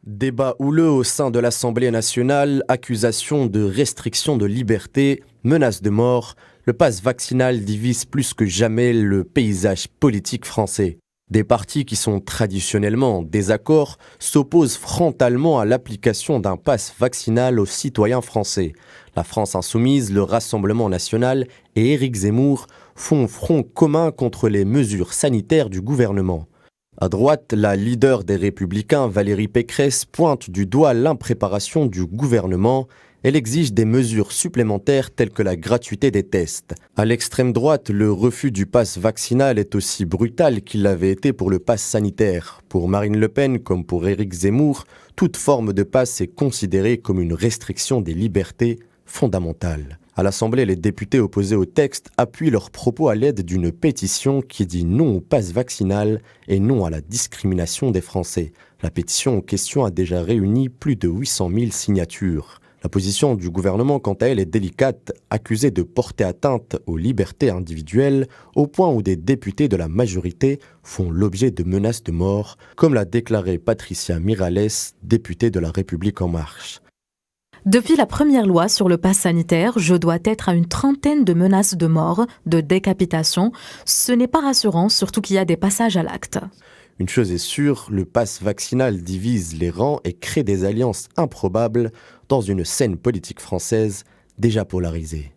Débat houleux au sein de l'Assemblée nationale, accusations de restriction de liberté, menaces de mort, le pass vaccinal divise plus que jamais le paysage politique français. Des partis qui sont traditionnellement en désaccord s'opposent frontalement à l'application d'un pass vaccinal aux citoyens français. La France insoumise, le Rassemblement national et Éric Zemmour font front commun contre les mesures sanitaires du gouvernement. À droite, la leader des Républicains, Valérie Pécresse, pointe du doigt l'impréparation du gouvernement. Elle exige des mesures supplémentaires telles que la gratuité des tests. À l'extrême droite, le refus du pass vaccinal est aussi brutal qu'il l'avait été pour le pass sanitaire. Pour Marine Le Pen comme pour Éric Zemmour, toute forme de pass est considérée comme une restriction des libertés fondamentales. À l'Assemblée, les députés opposés au texte appuient leurs propos à l'aide d'une pétition qui dit non au pass vaccinal et non à la discrimination des Français. La pétition en question a déjà réuni plus de 800 000 signatures. La position du gouvernement, quant à elle, est délicate, accusée de porter atteinte aux libertés individuelles, au point où des députés de la majorité font l'objet de menaces de mort, comme l'a déclaré Patricia Miralles, députée de La République En Marche. Depuis la première loi sur le pass sanitaire, je dois être à une trentaine de menaces de mort, de décapitation. Ce n'est pas rassurant, surtout qu'il y a des passages à l'acte. Une chose est sûre, le pass vaccinal divise les rangs et crée des alliances improbables dans une scène politique française déjà polarisée.